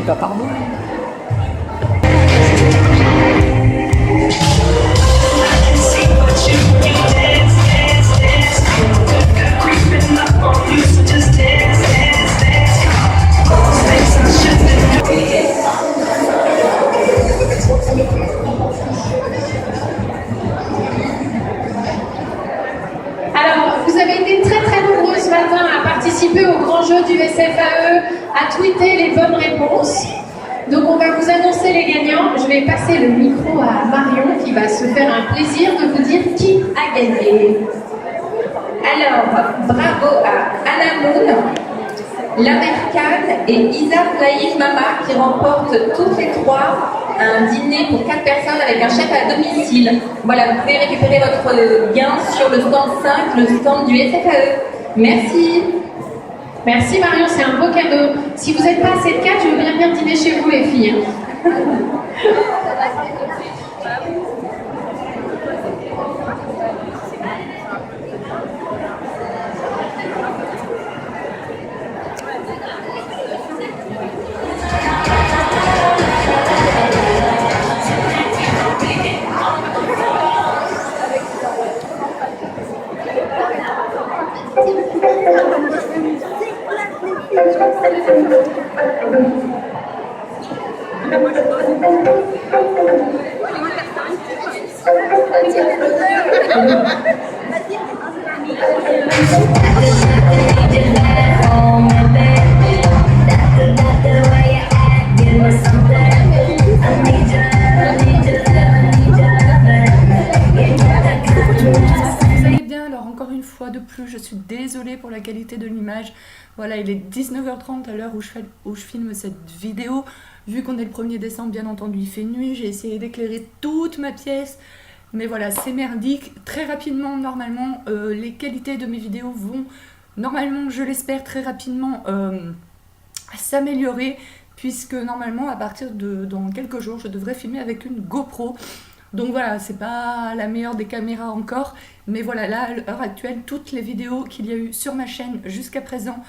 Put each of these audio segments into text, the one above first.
pas pardon. Alors, vous avez été très très nombreux ce matin à participer au grand jeu du SFAE, à tweeter les bonnes réponses. Donc on va vous annoncer les gagnants. Je vais passer le micro à Marion qui va se faire un plaisir de vous dire qui a gagné. Alors, bravo à Anna Moon, l'Américaine et Isa Flying Mama qui remportent toutes les trois un dîner pour 4 personnes avec un chef à domicile. Voilà, vous pouvez récupérer votre gain sur le stand 5, le stand du SFAE. Merci. Merci Marion, c'est un beau cadeau. Si vous n'êtes pas assez de 4, je veux bien venir dîner chez vous les filles. De plus, je suis désolée pour la qualité de l'image. Voilà, il est 19h30 à l'heure où je filme cette vidéo. Vu qu'on est le 1er décembre, bien entendu, il fait nuit. J'ai essayé d'éclairer toute ma pièce. Mais voilà, c'est merdique. Très rapidement, normalement, les qualités de mes vidéos vont, normalement, je l'espère, très rapidement s'améliorer. Puisque normalement, à partir de dans quelques jours, je devrais filmer avec une GoPro. Donc voilà, c'est pas la meilleure des caméras encore, mais voilà, là, à l'heure actuelle, toutes les vidéos qu'il y a eu sur ma chaîne jusqu'à présent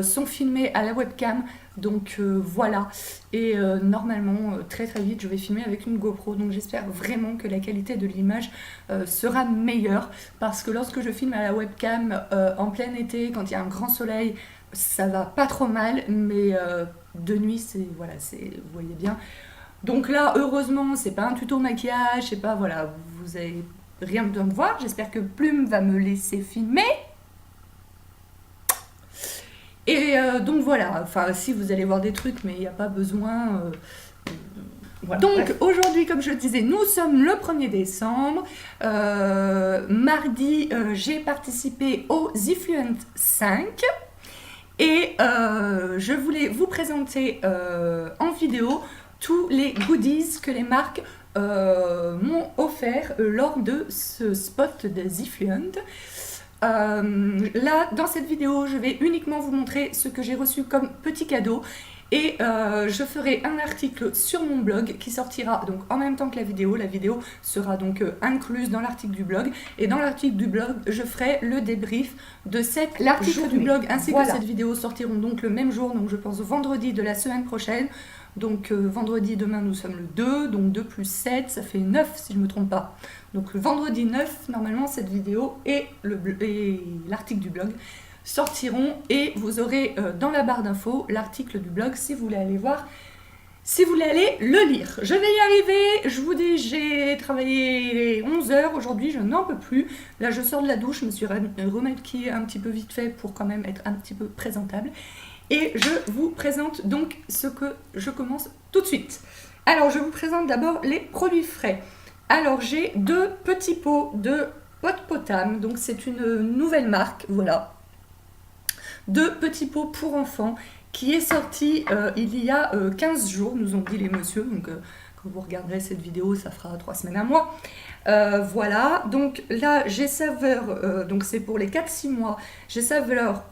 sont filmées à la webcam, donc voilà. Et normalement, très très vite, je vais filmer avec une GoPro, donc j'espère vraiment que la qualité de l'image sera meilleure, parce que lorsque je filme à la webcam en plein été, quand il y a un grand soleil, ça va pas trop mal, mais de nuit, c'est, voilà, c'est, vous voyez bien. Donc là, heureusement, c'est pas un tuto maquillage, c'est pas, voilà, vous avez rien besoin de voir. J'espère que Plume va me laisser filmer. Et donc voilà, enfin, si vous allez voir des trucs, mais il n'y a pas besoin... voilà. Donc aujourd'hui, comme je le disais, nous sommes le 1er décembre. Mardi, j'ai participé au Zifluent 5. Et je voulais vous présenter en vidéo tous les goodies que les marques m'ont offert lors de ce spot de Zifluent. Là, dans cette vidéo, je vais uniquement vous montrer ce que j'ai reçu comme petit cadeau. Et je ferai un article sur mon blog qui sortira donc en même temps que la vidéo. La vidéo sera donc incluse dans l'article du blog. Et dans l'article du blog, je ferai le débrief de cette journée. L'article du blog ainsi que cette vidéo sortiront donc le même jour, donc je pense vendredi de la semaine prochaine. Donc vendredi, demain nous sommes le 2, donc 2 plus 7, ça fait 9 si je ne me trompe pas. Donc le vendredi 9, normalement cette vidéo et l'article du blog sortiront et vous aurez dans la barre d'infos l'article du blog si vous voulez aller voir, si vous voulez aller le lire. Je vais y arriver, je vous dis, j'ai travaillé 11 heures aujourd'hui, je n'en peux plus. Là je sors de la douche, je me suis remaquillée un petit peu vite fait pour quand même être un petit peu présentable. Et je vous présente donc ce que je commence tout de suite. Alors je vous présente d'abord les produits frais. Alors j'ai 2 petits pots de Pot-Potam, donc c'est une nouvelle marque, voilà. 2 petits pots pour enfants qui est sorti il y a 15 jours, nous ont dit les messieurs, donc quand vous regarderez cette vidéo, ça fera 3 semaines à moi. Voilà, donc là j'ai saveur, donc c'est pour les 4-6 mois, j'ai saveur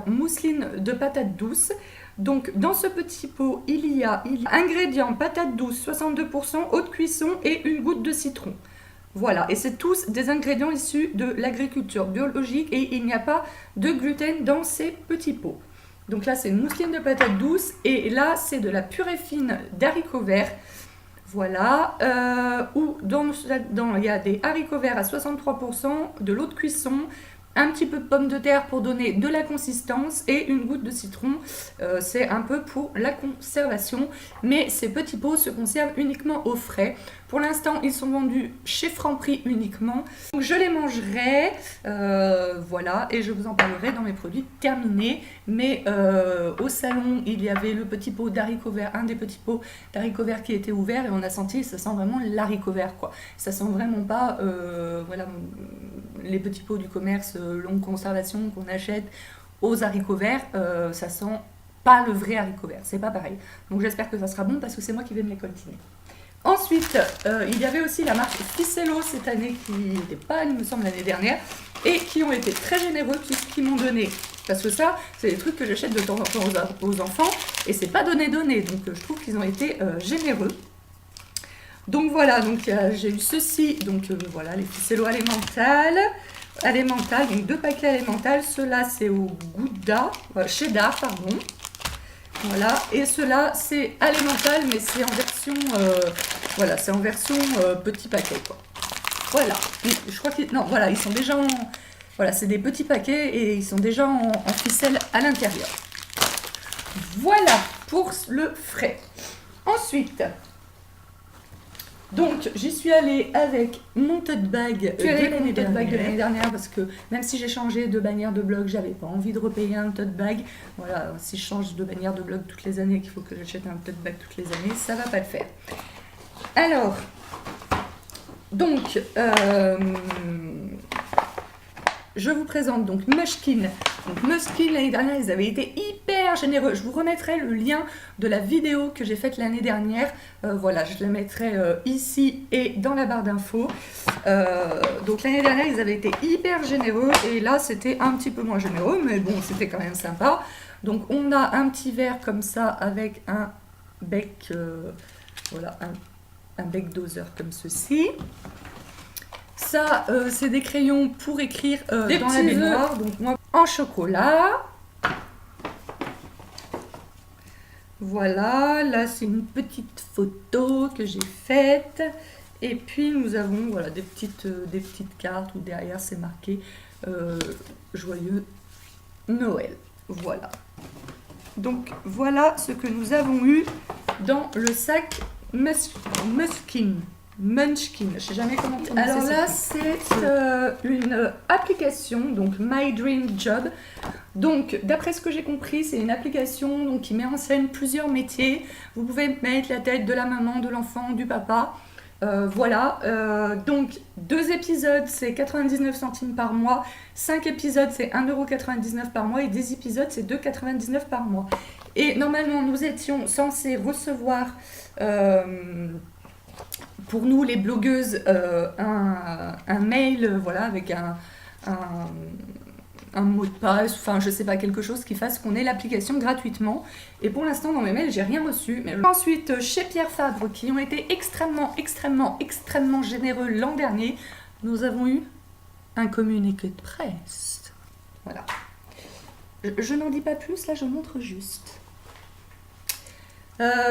mousseline de patates douces. Donc dans ce petit pot, il y a ingrédients patates douces 62%, eau de cuisson et une goutte de citron. Voilà, et c'est tous des ingrédients issus de l'agriculture biologique et il n'y a pas de gluten dans ces petits pots. Donc là, c'est une mousseline de patates douces. Et là, c'est de la purée fine d'haricots verts. Voilà. Où il y a des haricots verts à 63%, de l'eau de cuisson, un petit peu de pommes de terre pour donner de la consistance et une goutte de citron. C'est un peu pour la conservation. Mais ces petits pots se conservent uniquement au frais. Pour l'instant, ils sont vendus chez Franprix uniquement. Donc je les mangerai, voilà, et je vous en parlerai dans mes produits terminés. Mais au salon, il y avait le petit pot d'haricots verts, un des petits pots d'haricots verts qui était ouvert, et on a senti, ça sent vraiment l'haricot vert, quoi. Ça sent vraiment pas, voilà, les petits pots du commerce longue conservation qu'on achète aux haricots verts, ça sent pas le vrai haricot vert, c'est pas pareil. Donc j'espère que ça sera bon parce que c'est moi qui vais me les coltiner. Ensuite, il y avait aussi la marque Ficello cette année qui n'était pas, il me semble, l'année dernière, et qui ont été très généreux puisqu'ils m'ont donné, parce que ça, c'est des trucs que j'achète de temps en temps aux enfants, et c'est pas donné, donc je trouve qu'ils ont été généreux. Donc voilà, donc j'ai eu ceci, donc voilà, les Ficello Alimental, donc 2 paquets Alimental, ceux-là c'est au Gouda, cheddar, pardon. Voilà, et ceux-là c'est Alimental, mais c'est en version, voilà, c'est en version petit paquet, quoi. Voilà, je crois qu'ils, non, voilà, ils sont déjà en, voilà, c'est des petits paquets et ils sont déjà en ficelle à l'intérieur. Voilà pour le frais. Ensuite, donc j'y suis allée avec mon tote bag de l'année dernière parce que même si j'ai changé de bannière de blog, j'avais pas envie de repayer un tote bag. Voilà, si je change de bannière de blog toutes les années, qu'il faut que j'achète un tote bag toutes les années, ça va pas le faire. Alors, donc, je vous présente donc Mushkin. Donc Mushkin, l'année dernière, ils avaient été hyper généreux. Je vous remettrai le lien de la vidéo que j'ai faite l'année dernière. Voilà, je la mettrai ici et dans la barre d'infos. Donc l'année dernière, ils avaient été hyper généreux. Et là, c'était un petit peu moins généreux. Mais bon, c'était quand même sympa. Donc on a un petit verre comme ça avec un bec, voilà, un bec doseur comme ceci. Ça, c'est des crayons pour écrire dans la baignoire. Donc moi, en chocolat. Voilà, là c'est une petite photo que j'ai faite. Et puis nous avons voilà, des petites cartes où derrière c'est marqué Joyeux Noël. Voilà. Donc voilà ce que nous avons eu dans le sac Mushkin. Munchkin, je sais jamais comment prononcer. Alors là, c'est une application, donc My Dream Job. Donc, d'après ce que j'ai compris, c'est une application donc, qui met en scène plusieurs métiers. Vous pouvez mettre la tête de la maman, de l'enfant, du papa. Voilà. Donc, 2 épisodes, c'est 99 centimes par mois. 5 épisodes, c'est 1,99 € par mois. Et 10 épisodes, c'est 2,99 € par mois. Et normalement, nous étions censés recevoir... pour nous les blogueuses un mail voilà, avec un mot de passe, enfin je sais pas, quelque chose qui fasse qu'on ait l'application gratuitement. Et pour l'instant dans mes mails j'ai rien reçu. Mais ensuite chez Pierre Fabre qui ont été extrêmement généreux l'an dernier, nous avons eu un communiqué de presse. Voilà. Je n'en dis pas plus, là je montre juste.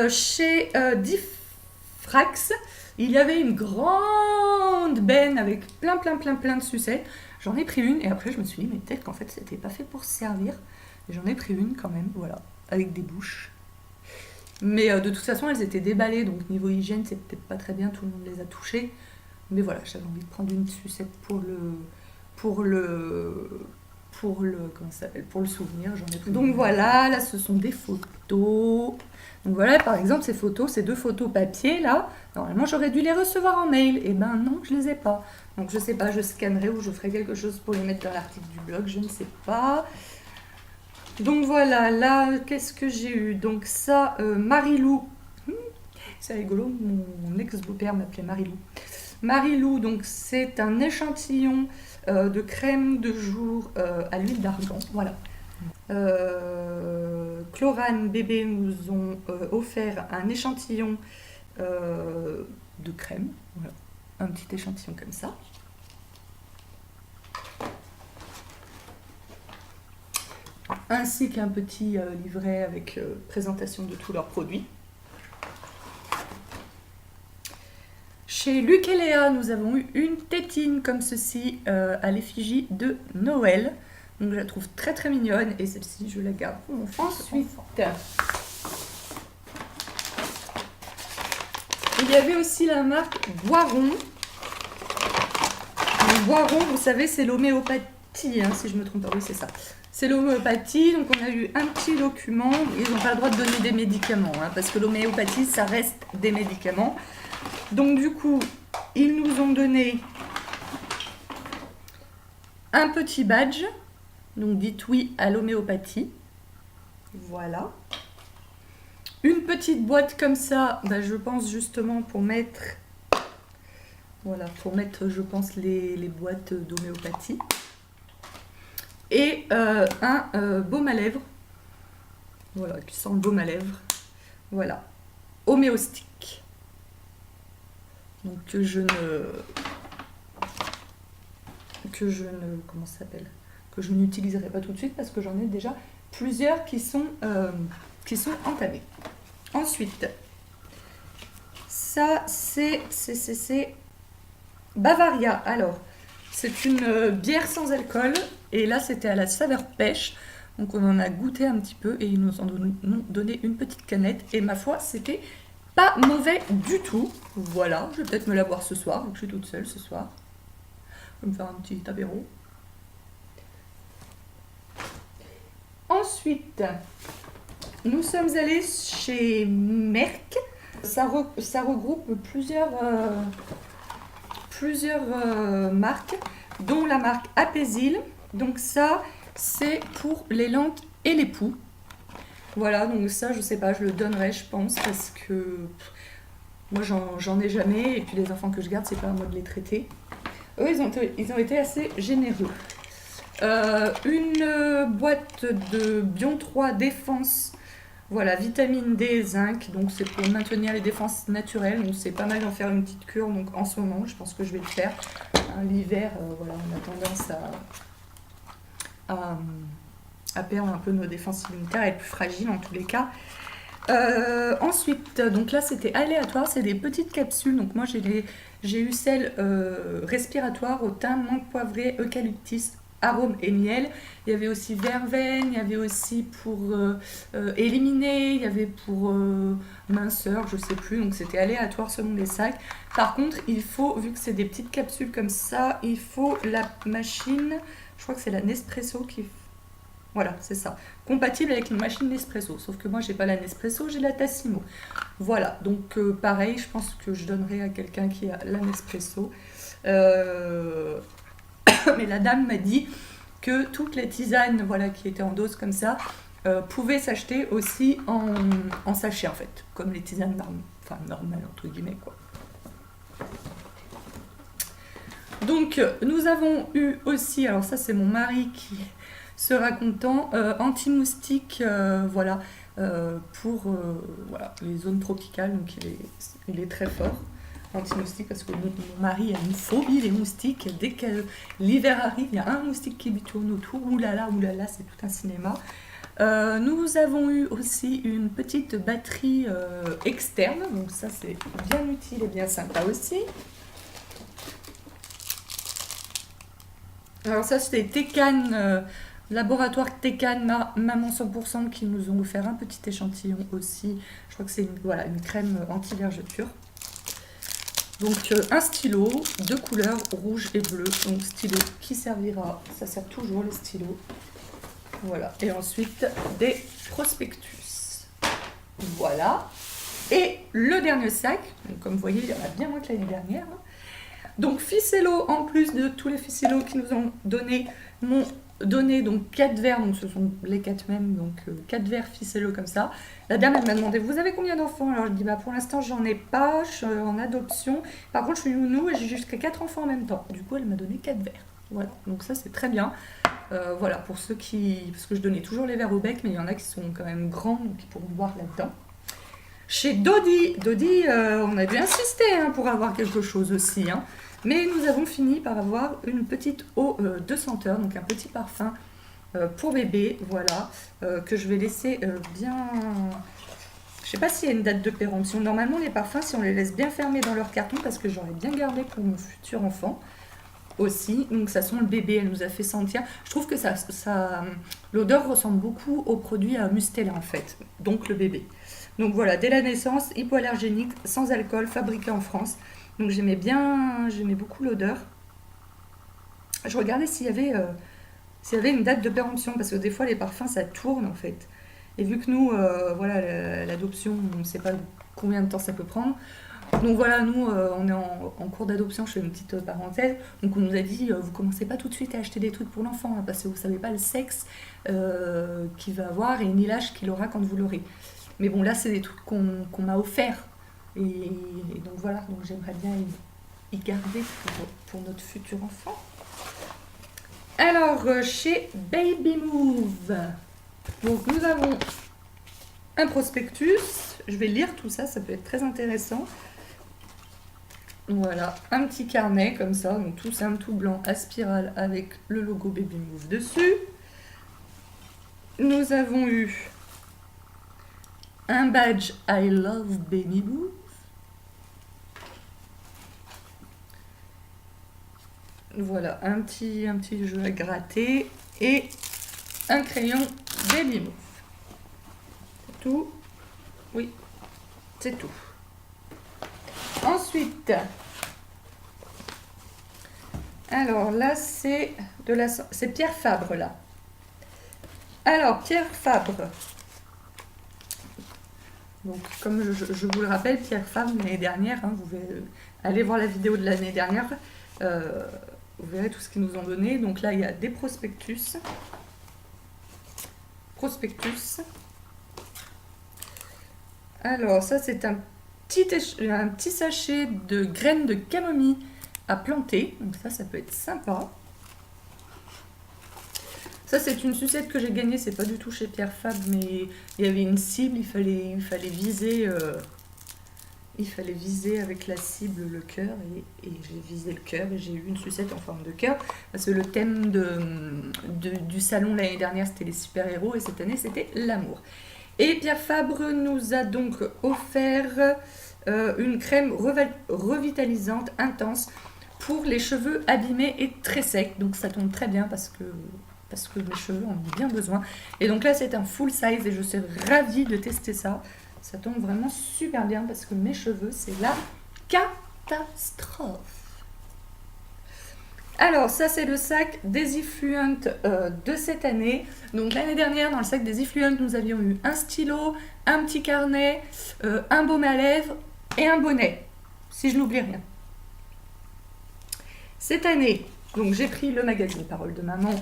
Chez Diffrax, il y avait une grande benne avec plein de sucettes. J'en ai pris une et après je me suis dit mais peut-être qu'en fait c'était pas fait pour se servir. Et j'en ai pris une quand même, voilà, avec des bouches. Mais de toute façon elles étaient déballées, donc niveau hygiène c'est peut-être pas très bien, tout le monde les a touchées. Mais voilà, j'avais envie de prendre une sucette pour le comment ça s'appelle, pour le souvenir, j'en ai pris. Donc voilà, là ce sont des photos. Donc voilà, par exemple, ces photos, ces 2 photos papier, là, normalement, j'aurais dû les recevoir en mail. Et ben non, je les ai pas. Donc je sais pas, je scannerai ou je ferai quelque chose pour les mettre dans l'article du blog, je ne sais pas. Donc voilà, là, qu'est-ce que j'ai eu? Donc ça, Marilou. C'est rigolo, mon ex-beau-père m'appelait Marilou. Marilou, donc c'est un échantillon de crème de jour à l'huile d'argan, voilà. Chlorane bébé nous ont offert un échantillon de crème, voilà, un petit échantillon comme ça. ainsi qu'un petit livret avec présentation de tous leurs produits. Chez Luc et Léa, nous avons eu une tétine comme ceci à l'effigie de Noël. Donc je la trouve très très mignonne et celle-ci je la garde pour mon ensuite. Il y avait aussi la marque Boiron. Le Boiron, vous savez, c'est l'homéopathie, hein, si je me trompe pas, oui c'est ça. C'est l'homéopathie, donc on a eu un petit document, ils n'ont pas le droit de donner des médicaments, hein, parce que l'homéopathie, ça reste des médicaments. Donc du coup, ils nous ont donné un petit badge, donc dites oui à l'homéopathie, voilà. Une petite boîte comme ça, bah, je pense justement pour mettre, voilà, pour mettre je pense les boîtes d'homéopathie. Et un baume à lèvres, voilà, qui sent le baume à lèvres, voilà, homéostique. Donc que je ne, comment ça s'appelle, que je n'utiliserai pas tout de suite parce que j'en ai déjà plusieurs qui sont entamés. Ensuite, ça c'est Bavaria. Alors, c'est une bière sans alcool et là c'était à la saveur pêche. Donc on en a goûté un petit peu et ils nous ont donné une petite canette et ma foi c'était pas mauvais du tout. Voilà, je vais peut-être me la boire ce soir, donc je suis toute seule ce soir. Je vais me faire un petit apéro. Ensuite, nous sommes allés chez Merck. Ça regroupe plusieurs marques, dont la marque Apésil. Donc ça, c'est pour les lentes et les poux. Voilà, donc ça, je sais pas, je le donnerai, je pense, parce que moi, j'en ai jamais. Et puis les enfants que je garde, c'est pas à moi de les traiter. Eux, ils ont été assez généreux. Une boîte de Bion 3 Défense. Voilà, vitamine D, zinc, donc c'est pour maintenir les défenses naturelles, donc c'est pas mal d'en faire une petite cure, donc en ce moment, je pense que je vais le faire. L'hiver, voilà, on a tendance à perdre un peu nos défenses immunitaires, à être plus fragiles en tous les cas. Ensuite, donc là c'était aléatoire, c'est des petites capsules, donc moi j'ai eu celle respiratoire au thym, menthe poivrée, eucalyptus, arôme et miel. Il y avait aussi verveine, il y avait aussi pour éliminer, il y avait pour minceur, je sais plus, donc c'était aléatoire selon les sacs. Par contre, il faut, vu que c'est des petites capsules comme ça, il faut la machine, je crois que c'est la Nespresso qui... Voilà, c'est ça. Compatible avec une machine Nespresso. Sauf que moi, j'ai pas la Nespresso, j'ai la Tassimo. Voilà, donc pareil, je pense que je donnerai à quelqu'un qui a la Nespresso. Mais la dame m'a dit que toutes les tisanes, voilà, qui étaient en dose comme ça, pouvaient s'acheter aussi en sachet, en fait. Comme les tisanes normales, entre guillemets, quoi. Donc, nous avons eu aussi, alors ça, c'est mon mari qui sera content, anti-moustique, voilà, pour voilà, les zones tropicales, donc il est très fort. Anti-moustique parce que mon mari a une phobie des moustiques. Dès que l'hiver arrive, il y a un moustique qui lui tourne autour. Oulala, c'est tout un cinéma. Nous avons eu aussi une petite batterie externe. Donc ça, c'est bien utile et bien sympa aussi. Alors ça, c'était Tecan, laboratoire Tecan, Maman 100% qui nous ont offert un petit échantillon aussi. Je crois que c'est une crème anti-vergeture. Donc un stylo de couleur rouge et bleu, donc stylo qui servira, ça sert toujours le stylo. Voilà, et ensuite des prospectus. Voilà, et le dernier sac, donc comme vous voyez, il y en a bien moins que l'année dernière. Donc Ficello, en plus de tous les Ficello qui nous ont donné, m'ont donné donc 4 verres, donc ce sont les 4 mêmes, donc 4 verres Ficello comme ça. La dame elle m'a demandé, vous avez combien d'enfants? Alors je dis, bah pour l'instant j'en ai pas, je suis en adoption. Par contre je suis nounou et j'ai jusqu'à 4 enfants en même temps. Du coup elle m'a donné 4 verres. Voilà, donc ça c'est très bien. Voilà, pour ceux qui... Parce que je donnais toujours les verres au bec, mais il y en a qui sont quand même grands, donc ils pourront boire là-dedans. Chez Dodi, on a dû insister pour avoir quelque chose aussi. Mais nous avons fini par avoir une petite eau de senteur, donc un petit parfum pour bébé, voilà, que je vais laisser bien... Je sais pas s'il y a une date de péremption. Normalement, les parfums, si on les laisse bien fermés dans leur carton, parce que j'aurais bien gardé pour mon futur enfant aussi. Donc ça sent le bébé, elle nous a fait sentir. Je trouve que l'odeur ressemble beaucoup au produit à Mustela en fait, donc le bébé. Donc voilà, dès la naissance, hypoallergénique, sans alcool, fabriqué en France. Donc j'aimais beaucoup l'odeur. Je regardais s'il y avait une date de péremption, parce que des fois les parfums ça tourne en fait. Et vu que nous, voilà, l'adoption, on ne sait pas combien de temps ça peut prendre. Donc voilà, nous, on est en cours d'adoption, je fais une petite parenthèse. Donc on nous a dit, vous commencez pas tout de suite à acheter des trucs pour l'enfant, hein, parce que vous savez pas le sexe qu'il va avoir et ni l'âge qu'il aura quand vous l'aurez. Mais bon, là, c'est des trucs qu'on m'a offerts. Et donc voilà, donc j'aimerais bien y garder pour notre futur enfant. Alors, chez Baby Move, donc nous avons un prospectus. Je vais lire tout ça, ça peut être très intéressant. Voilà, un petit carnet comme ça, donc tout simple, tout blanc, à spirale avec le logo Baby Move dessus. Nous avons eu un badge I Love Baby Move. Voilà, un petit jeu à gratter et un crayon Baby Move. C'est tout? Oui, c'est tout. Ensuite, alors là c'est Pierre Fabre là. Alors Pierre Fabre. Donc comme je vous le rappelle, Pierre Fabre l'année dernière, hein, vous pouvez aller voir la vidéo de l'année dernière. Vous verrez tout ce qu'ils nous ont donné. Donc là, il y a des prospectus. Alors, ça, c'est un petit sachet de graines de camomille à planter. Donc ça peut être sympa. Ça, c'est une sucette que j'ai gagnée. C'est pas du tout chez Pierre Fabre, mais il y avait une cible. Il fallait viser... Il fallait viser avec la cible le cœur et j'ai visé le cœur et j'ai eu une sucette en forme de cœur parce que le thème du salon l'année dernière c'était les super-héros et cette année c'était l'amour. Et Pierre Fabre nous a donc offert une crème revitalisante intense pour les cheveux abîmés et très secs. Donc ça tombe très bien parce que mes cheveux en ont bien besoin. Et donc là c'est un full size et je suis ravie de tester ça. Ça tombe vraiment super bien parce que mes cheveux, c'est la catastrophe. Alors, ça, c'est le sac Daisy-Fluent de cette année. Donc, l'année dernière, dans le sac Daisy-Fluent, nous avions eu un stylo, un petit carnet, un baume à lèvres et un bonnet, si je n'oublie rien. Cette année, donc j'ai pris le magazine Parole de Maman.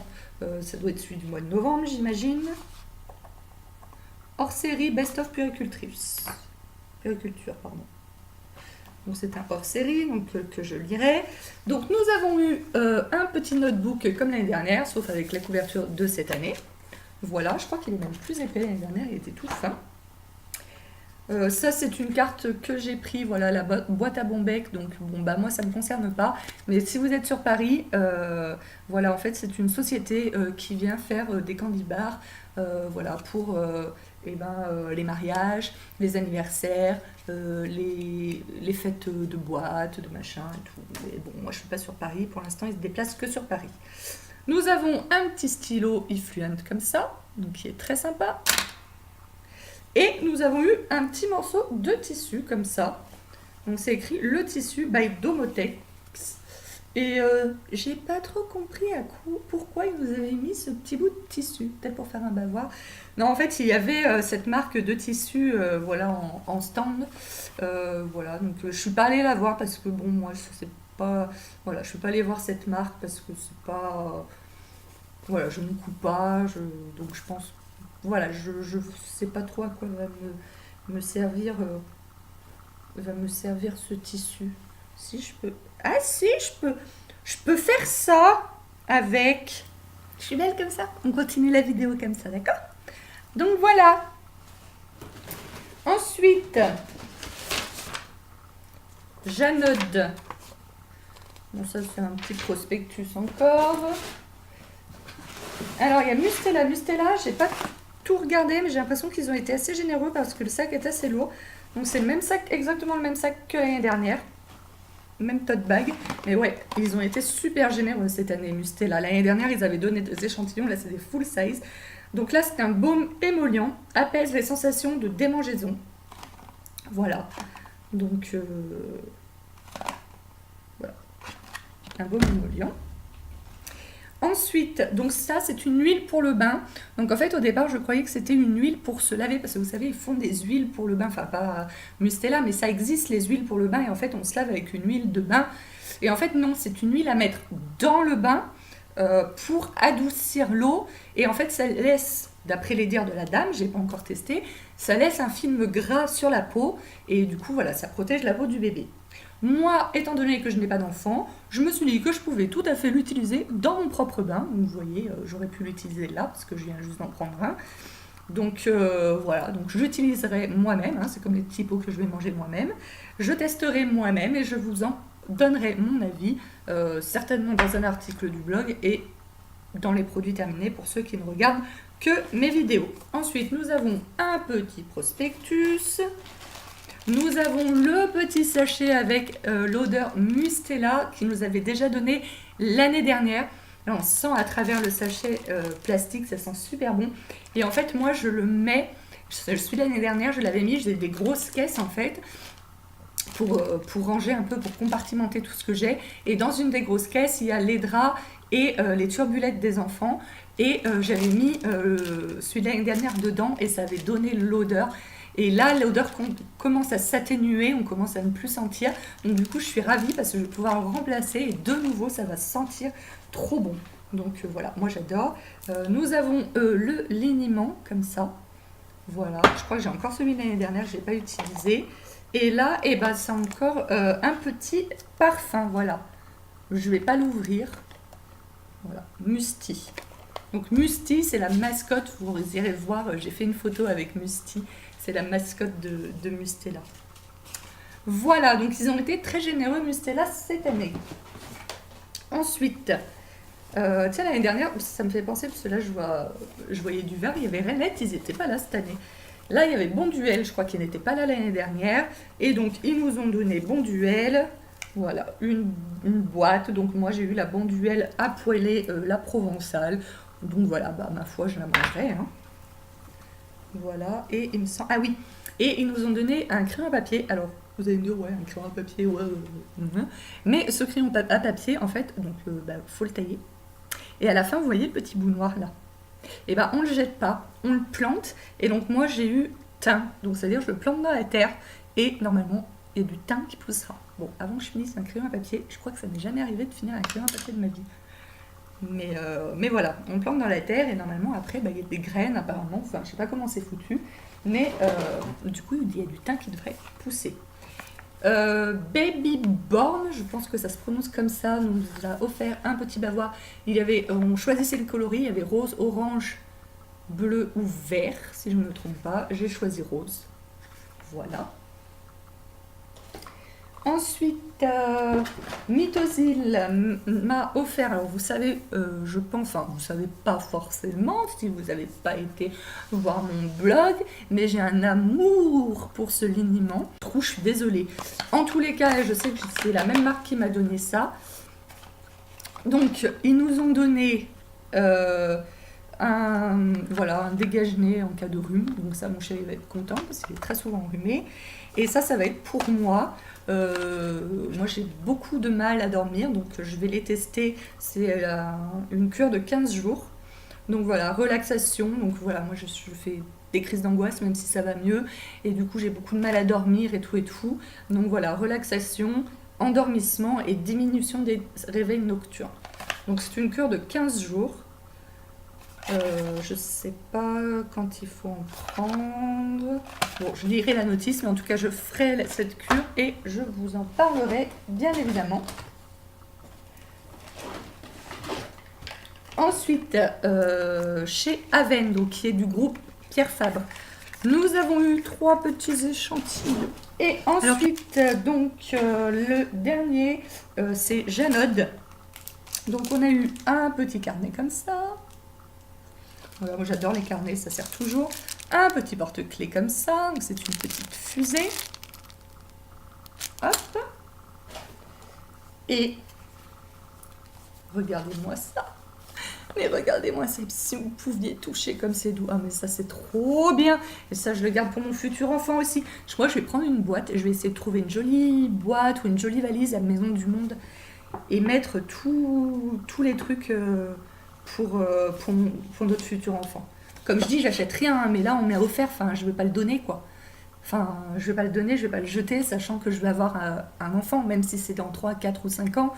Ça doit être celui du mois de novembre, j'imagine. Hors série Best of Puériculture, pardon. Donc c'est un hors série donc, que je lirai. Donc nous avons eu un petit notebook comme l'année dernière, sauf avec la couverture de cette année. Voilà, je crois qu'il est même plus épais. L'année dernière, il était tout fin. Ça c'est une carte que j'ai pris, voilà, la boîte à Bombec. Donc bon bah moi ça ne me concerne pas. Mais si vous êtes sur Paris, voilà, en fait c'est une société qui vient faire des candy bars, voilà, pour les mariages, les anniversaires, les fêtes de boîte, de machin et tout. Mais bon, moi je suis pas sur Paris, pour l'instant ils se déplacent que sur Paris. Nous avons un petit stylo eFluent comme ça, donc qui est très sympa. Et nous avons eu un petit morceau de tissu comme ça. Donc c'est écrit le tissu by Domotex. Et j'ai pas trop compris pourquoi ils nous avaient mis ce petit bout de tissu. Peut-être pour faire un bavoir. Non, en fait, il y avait cette marque de tissu voilà, en stand. Voilà, donc je suis pas allée la voir parce que bon, moi, c'est pas. Voilà, je suis pas allée voir cette marque parce que c'est pas. Voilà, je ne coupe pas. Donc je pense. Voilà, je sais pas trop à quoi va me servir. Va me servir ce tissu. Si je peux. Ah si, je peux faire ça avec. Je suis belle comme ça. On continue la vidéo comme ça, d'accord? Donc voilà. Ensuite, Janode. Bon, ça c'est un petit prospectus encore. Alors, il y a Mustela. Mustela, j'ai pas tout regardé, mais j'ai l'impression qu'ils ont été assez généreux parce que le sac est assez lourd. Donc, c'est le même sac, exactement le même sac que l'année dernière. Même tote bag. Mais ouais, ils ont été super généreux cette année, Mustela. L'année dernière, ils avaient donné des échantillons. Là, c'est des full size. Donc là, c'est un baume émollient. Apaise les sensations de démangeaison. Voilà. Donc, voilà. Un baume émollient. Ensuite, donc ça, c'est une huile pour le bain. Donc en fait, au départ, je croyais que c'était une huile pour se laver. Parce que vous savez, ils font des huiles pour le bain. Enfin, pas Mustela, mais ça existe, les huiles pour le bain. Et en fait, on se lave avec une huile de bain. Et en fait, non, c'est une huile à mettre dans le bain pour adoucir l'eau. Et en fait, ça laisse, d'après les dires de la dame, j'ai pas encore testé, ça laisse un film gras sur la peau. Et du coup, voilà, ça protège la peau du bébé. Moi, étant donné que je n'ai pas d'enfant, je me suis dit que je pouvais tout à fait l'utiliser dans mon propre bain. Donc, vous voyez, j'aurais pu l'utiliser là, parce que je viens juste d'en prendre un. Donc, voilà, donc j'utiliserai moi-même. Hein, c'est comme les petits pots que je vais manger moi-même. Je testerai moi-même et je vous en donnerai mon avis, certainement dans un article du blog et dans les produits terminés pour ceux qui ne regardent que mes vidéos. Ensuite, nous avons un petit prospectus. Nous avons le petit sachet avec l'odeur Mustela qui nous avait déjà donné l'année dernière. Là, on sent à travers le sachet plastique, ça sent super bon. Et en fait, moi, je le mets, je suis l'année dernière, je l'avais mis, j'ai des grosses caisses en fait, pour ranger un peu, pour compartimenter tout ce que j'ai. Et dans une des grosses caisses, il y a les draps et les turbulettes des enfants. Et j'avais mis celui de l'année dernière dedans et ça avait donné l'odeur. Et là, l'odeur commence à s'atténuer, on commence à ne plus sentir. Donc du coup, je suis ravie parce que je vais pouvoir le remplacer. Et de nouveau, ça va sentir trop bon. Donc voilà, moi j'adore. Nous avons le liniment, comme ça. Voilà, je crois que j'ai encore celui de l'année dernière que je n'ai pas utilisé. Et là, eh ben, c'est encore un petit parfum, voilà. Je ne vais pas l'ouvrir. Voilà, Musti. Donc Musti, c'est la mascotte, vous irez voir, j'ai fait une photo avec Musti. C'est la mascotte de Mustela. Voilà, donc ils ont été très généreux, Mustela, cette année. Ensuite, tiens, l'année dernière, ça me fait penser, parce que là, je voyais du vert, il y avait Renette, ils n'étaient pas là cette année. Là, il y avait Bonduelle, je crois qu'ils n'étaient pas là l'année dernière. Et donc, ils nous ont donné Bonduelle. Voilà, une boîte. Donc, moi, j'ai eu la Bonduelle à poêler, la provençale. Donc, voilà, bah, ma foi, je la mangerai, hein. Voilà, et il me semble... Ah oui, et ils nous ont donné un crayon à papier. Alors, vous allez me dire, ouais, un crayon à papier, ouais. Mais ce crayon à papier, en fait, donc, faut le tailler. Et à la fin, vous voyez le petit bout noir, là. Et ben, on le jette pas, on le plante. Et donc, moi, j'ai eu thym. Donc, c'est-à-dire, je le plante dans la terre. Et normalement, il y a du thym qui poussera. Bon, avant que je finisse un crayon à papier, je crois que ça m'est jamais arrivé de finir un crayon à papier de ma vie. Mais voilà, on le plante dans la terre et normalement après, il y a des graines apparemment, enfin je sais pas comment c'est foutu, mais du coup il y a du thym qui devrait pousser. Baby Born, je pense que ça se prononce comme ça, nous a offert un petit bavoir. On choisissait le coloris, il y avait rose, orange, bleu ou vert, si je ne me trompe pas. J'ai choisi rose, voilà. Ensuite, Mythosil m'a offert, alors vous savez, je pense, enfin vous savez pas forcément si vous n'avez pas été voir mon blog, mais j'ai un amour pour ce liniment. Je suis désolée. En tous les cas, je sais que c'est la même marque qui m'a donné ça. Donc, ils nous ont donné un dégage-nez en cas de rhume. Donc ça, mon chéri va être content parce qu'il est très souvent enrhumé. Et ça va être pour moi. Moi j'ai beaucoup de mal à dormir, donc je vais les tester. C'est une cure de 15 jours. Donc voilà, relaxation. Donc voilà, moi je fais des crises d'angoisse même si ça va mieux. Et du coup j'ai beaucoup de mal à dormir et tout. Donc voilà, relaxation, endormissement et diminution des réveils nocturnes. Donc c'est une cure de 15 jours. Je sais pas quand il faut en prendre. Bon, je lirai la notice, mais en tout cas, je ferai cette cure et je vous en parlerai, bien évidemment. Ensuite, chez Aven, donc, qui est du groupe Pierre Fabre, nous avons eu 3 petits échantillons. Et ensuite, le dernier, c'est Janod. Donc, on a eu un petit carnet comme ça. Voilà, moi j'adore les carnets, ça sert toujours. Un petit porte-clés comme ça, donc c'est une petite fusée. Hop. Et regardez-moi ça. Mais regardez-moi ça, si vous pouviez toucher comme c'est doux. Ah mais ça c'est trop bien. Et ça je le garde pour mon futur enfant aussi. Moi je vais prendre une boîte et je vais essayer de trouver une jolie boîte ou une jolie valise à la Maison du Monde et mettre tous les trucs pour notre futur enfant. Comme je dis, j'achète rien, hein, mais là on me l'a offert, enfin je veux pas le donner quoi. Enfin, je vais pas le donner, je vais pas le jeter, sachant que je vais avoir un enfant, même si c'est dans 3, 4 ou 5 ans.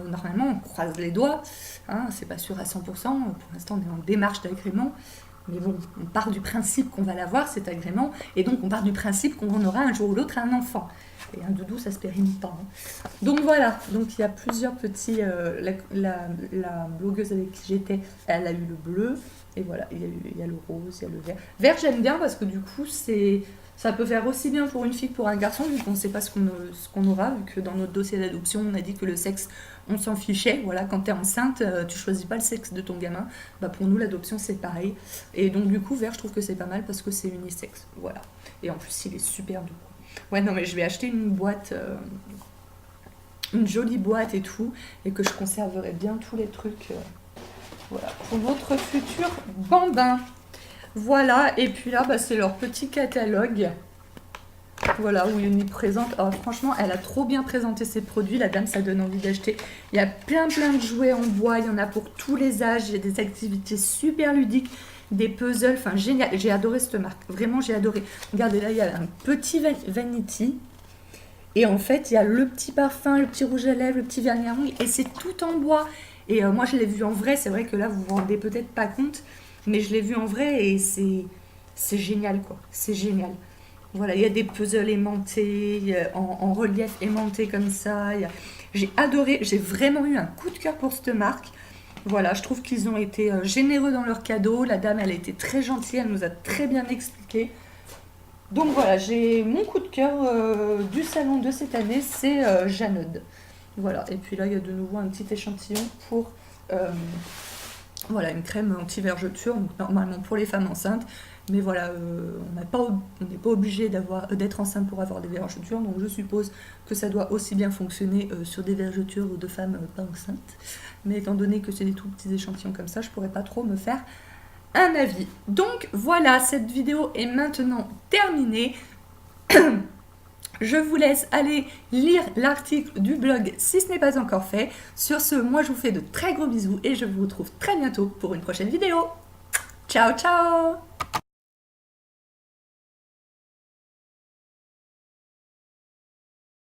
Normalement, on croise les doigts, hein, c'est pas sûr à 100%, pour l'instant on est en démarche d'agrément, mais bon, on part du principe qu'on va l'avoir, cet agrément, et donc on part du principe qu'on aura un jour ou l'autre un enfant. Et un doudou, ça se périme pas. Hein. Donc voilà, donc il y a plusieurs petits... la blogueuse avec qui j'étais, elle a eu le bleu, et voilà, il y a le rose, il y a le vert. Vert, j'aime bien parce que du coup, ça peut faire aussi bien pour une fille que pour un garçon, vu qu'on ne sait pas ce qu'on aura, vu que dans notre dossier d'adoption, on a dit que le sexe, on s'en fichait. Voilà, quand tu es enceinte, tu choisis pas le sexe de ton gamin. Bah, pour nous, l'adoption, c'est pareil. Et donc, du coup, vert, je trouve que c'est pas mal parce que c'est unisexe. Voilà. Et en plus, il est super doux. Ouais, non, mais je vais acheter une boîte, une jolie boîte et tout, et que je conserverai bien tous les trucs. Voilà, pour notre futur bambin. Voilà, et puis là, bah, c'est leur petit catalogue. Voilà, où ils nous présentent. Oh, franchement, elle a trop bien présenté ses produits. La dame, ça donne envie d'acheter. Il y a plein de jouets en bois. Il y en a pour tous les âges. Il y a des activités super ludiques. Des puzzles. Enfin, génial. J'ai adoré cette marque. Vraiment, j'ai adoré. Regardez, là, il y a un petit vanity. Et en fait, il y a le petit parfum, le petit rouge à lèvres, le petit vernis à ongles. Et c'est tout en bois. Et moi, je l'ai vu en vrai. C'est vrai que là, vous vous rendez peut-être pas compte. Mais je l'ai vu en vrai et c'est génial, quoi. C'est génial. Voilà, il y a des puzzles aimantés, en relief aimanté comme ça. J'ai adoré, j'ai vraiment eu un coup de cœur pour cette marque. Voilà, je trouve qu'ils ont été généreux dans leurs cadeaux. La dame, elle a été très gentille, elle nous a très bien expliqué. Donc voilà, j'ai mon coup de cœur du salon de cette année, c'est Janod. Voilà, et puis là, il y a de nouveau un petit échantillon pour... voilà, une crème anti-vergeture, donc normalement pour les femmes enceintes. Mais voilà, on n'est pas obligé d'être enceinte pour avoir des vergetures, donc je suppose que ça doit aussi bien fonctionner sur des vergetures de femmes pas enceintes. Mais étant donné que c'est des tout petits échantillons comme ça, je pourrais pas trop me faire un avis. Donc voilà, cette vidéo est maintenant terminée. Je vous laisse aller lire l'article du blog si ce n'est pas encore fait. Sur ce, moi je vous fais de très gros bisous et je vous retrouve très bientôt pour une prochaine vidéo. Ciao, ciao!